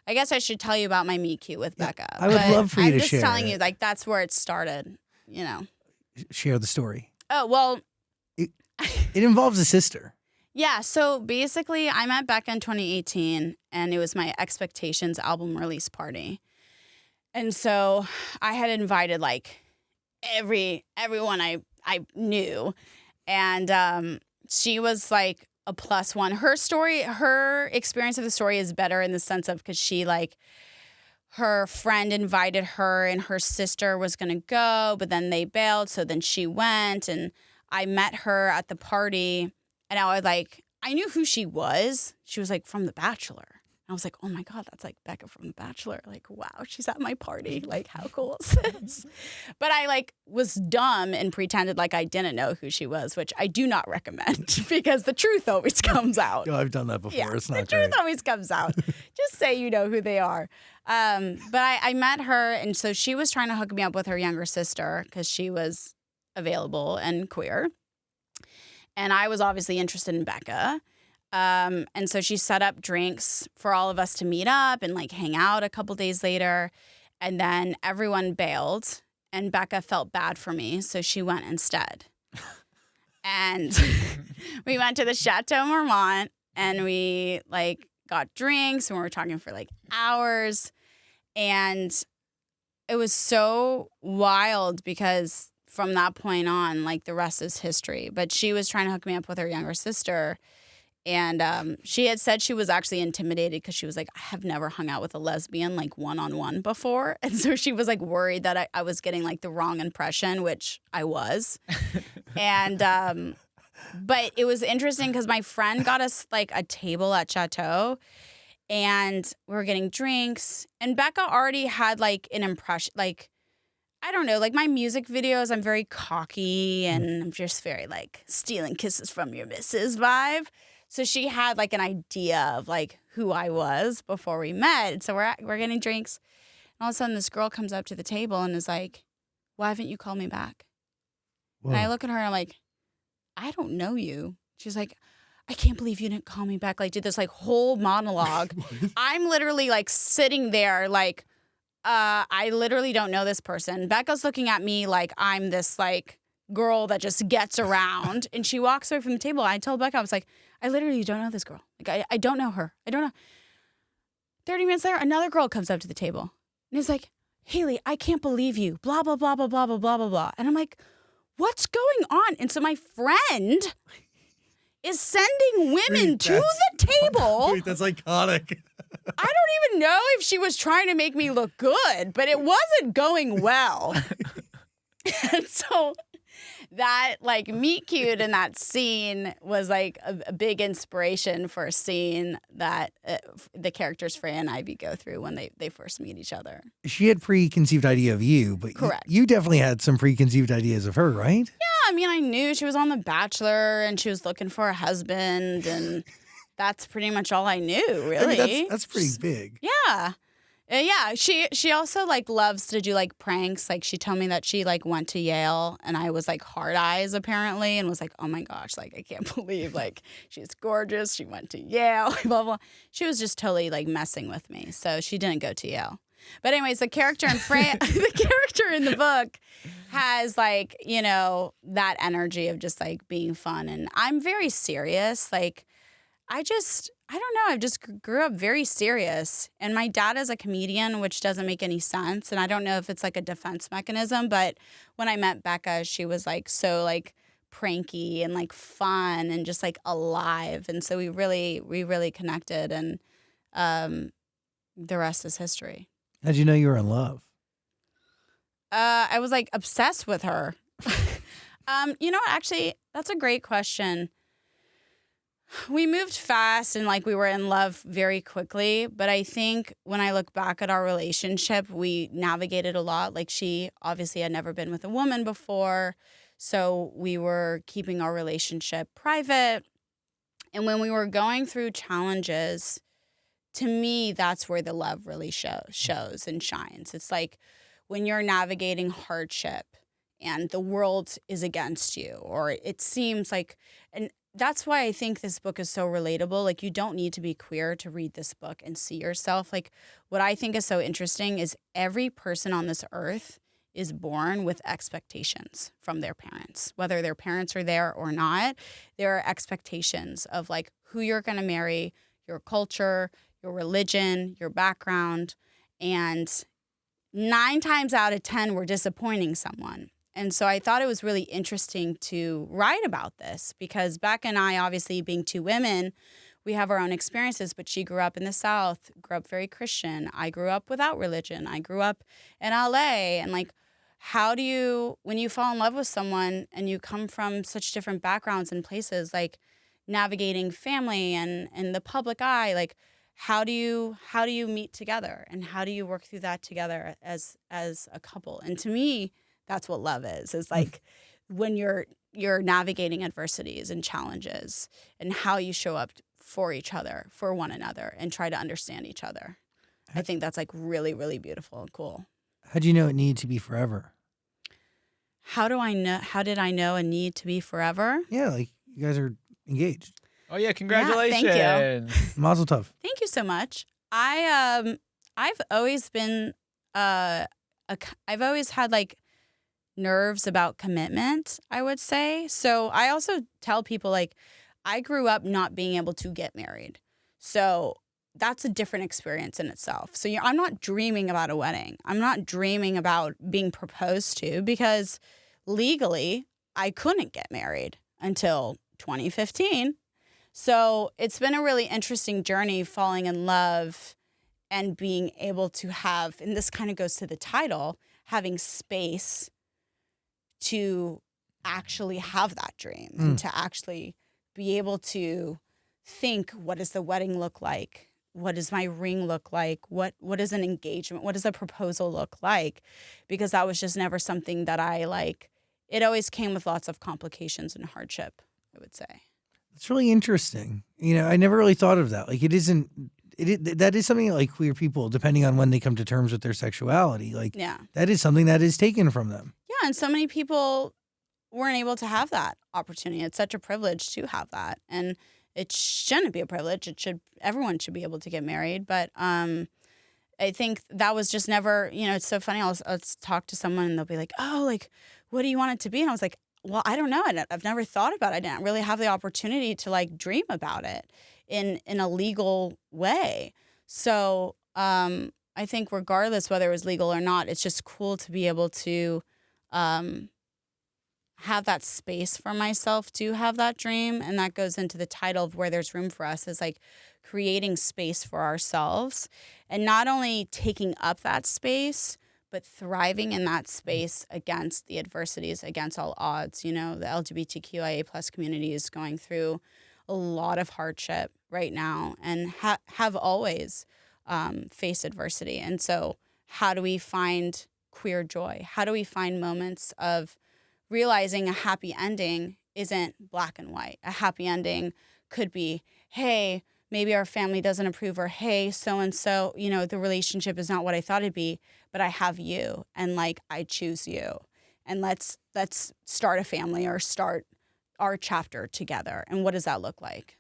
I guess I should tell you about my meet cute with Becca. I would love for you to I'm just share telling it. you, like, that's where it started, you know. Share the story. Oh, well. It involves a sister. Yeah, so basically I met Becca in 2018, and it was my Expectations album release party. And so I had invited, like, everyone I knew. And she was, like, a plus one. Her experience of the story is better in the sense of because she, like, her friend invited her and her sister was going to go, but then they bailed. So then she went, and I met her at the party, and I knew who she was. She was, like, from The Bachelor. And I was like, oh, my God, that's, like, Becca from The Bachelor. Like, wow, she's at my party. Like, how cool is this? But I, like, was dumb and pretended like I didn't know who she was, which I do not recommend because the truth always comes out. Oh, I've done that before. Yeah, It's not the truth always comes out. Just say you know who they are. But I met her, and so she was trying to hook me up with her younger sister because she was available and queer. And I was obviously interested in Becca. And so she set up drinks for all of us to meet up and, like, hang out a couple days later. And then everyone bailed, and Becca felt bad for me, so she went instead. And we went to the Chateau Marmont, and we, like, got drinks, and we were talking for, like, hours. And it was so wild because from that point on, like, the rest is history. But she was trying to hook me up with her younger sister. And she had said she was actually intimidated because she was like, I have never hung out with a lesbian, like, one-on-one before. And so she was, like, worried that I was getting, like, the wrong impression, which I was. And but it was interesting because my friend got us, like, a table at Chateau. And we were getting drinks. And Becca already had, like, an impression, like, I don't know, like, my music videos, I'm very cocky and I'm just very, like, stealing kisses from your missus vibe. So she had, like, an idea of, like, who I was before we met. So we're getting drinks. And all of a sudden this girl comes up to the table and is like, why haven't you called me back? Whoa. And I look at her and I'm like, I don't know you. She's like, I can't believe you didn't call me back. Like, did this, like, whole monologue. I'm literally, like, sitting there, like, I literally don't know this person. Becca's looking at me like I'm this, like, girl that just gets around. And she walks away from the table. I told Becca, I was like, I literally don't know this girl. Like, I don't know her. I don't know. 30 minutes later, another girl comes up to the table and is like, Hayley, I can't believe you. Blah, blah, blah, blah, blah, blah, blah, blah, blah. And I'm like, what's going on? And so my friend is sending women to the table. Wait, that's iconic. I don't even know if she was trying to make me look good, but it wasn't going well. And so that, like, meet cute in that scene was, like, a big inspiration for a scene that the characters Freya and Ivy go through when they first meet each other. She had preconceived idea of you, but correct. You definitely had some preconceived ideas of her, right? Yeah, I mean, I knew she was on The Bachelor and she was looking for a husband, and that's pretty much all I knew, really. I mean, that's pretty big. Yeah. Yeah, she also, like, loves to do, like, pranks. Like, she told me that she, like, went to Yale, and I was, like, hard eyes, apparently, and was like, oh, my gosh, like, I can't believe, like, she's gorgeous. She went to Yale, blah, blah. She was just totally, like, messing with me, so she didn't go to Yale. But anyways, the character in the character in the book has, like, you know, that energy of just, like, being fun, and I'm very serious. Like, I don't know. I just grew up very serious. And my dad is a comedian, which doesn't make any sense. And I don't know if it's, like, a defense mechanism. But when I met Becca, she was, like, so, like, pranky and, like, fun and just, like, alive. And so we really connected. And the rest is history. How'd you know you were in love? I was, like, obsessed with her. You know, actually, that's a great question. We moved fast and, like, we were in love very quickly. But I think when I look back at our relationship, we navigated a lot. Like, she obviously had never been with a woman before. So we were keeping our relationship private. And when we were going through challenges, to me, that's where the love really shows and shines. It's like when you're navigating hardship and the world is against you, or it seems like, and that's why I think this book is so relatable. Like, you don't need to be queer to read this book and see yourself. Like, what I think is so interesting is every person on this earth is born with expectations from their parents. Whether their parents are there or not, there are expectations of like who you're going to marry, your culture, your religion, your background. And 9 times out of 10, we're disappointing someone. And so I thought it was really interesting to write about this because Becca and I, obviously being 2 women, we have our own experiences, but she grew up in the South, grew up very Christian. I grew up without religion. I grew up in LA. And like, how do you, when you fall in love with someone and you come from such different backgrounds and places, like navigating family and the public eye, like how do you meet together and how do you work through that together as a couple? And to me, that's what love is like when you're navigating adversities and challenges and how you show up for each other, for one another, and try to understand each other. I think that's like really, really beautiful and cool. How do you know it needed to be forever? How do I know? How did I know a need to be forever? Yeah, like you guys are engaged. Oh yeah, congratulations. Yeah, thank you. Mazel tov. Thank you so much. I've always been I've always had like nerves about commitment, I would say. So I also tell people like I grew up not being able to get married. So that's a different experience in itself. So I'm not dreaming about a wedding. I'm not dreaming about being proposed to because legally I couldn't get married until 2015. So it's been a really interesting journey falling in love and being able to have, and this kind of goes to the title, having space to actually have that dream and to actually be able to think, what does the wedding look like? What does my ring look like? What is an engagement? What does a proposal look like? Because that was just never something that I like. It always came with lots of complications and hardship, I would say. It's really interesting. You know, I never really thought of that. Like that is something that, like queer people, depending on when they come to terms with their sexuality, like that is something that is taken from them. Yeah, and so many people weren't able to have that opportunity. It's such a privilege to have that. And it shouldn't be a privilege. Everyone should be able to get married. But I think that was just never, it's so funny. I'll talk to someone and they'll be like, oh, like, what do you want it to be? And I was like, well, I don't know. I've never thought about it. I didn't really have the opportunity to like dream about it in a legal way. So I think regardless whether it was legal or not, it's just cool to be able to have that space for myself to have that dream. And that goes into the title of Where There's Room for Us, is like creating space for ourselves and not only taking up that space, but thriving in that space against the adversities, against all odds. The LGBTQIA plus community is going through a lot of hardship right now and have always faced adversity. And so how do we find queer joy? How do we find moments of realizing a happy ending isn't black and white? A happy ending could be, hey, maybe our family doesn't approve, or hey, so-and-so, the relationship is not what I thought it'd be, but I have you and like I choose you. And let's start a family or start our chapter together. And what does that look like?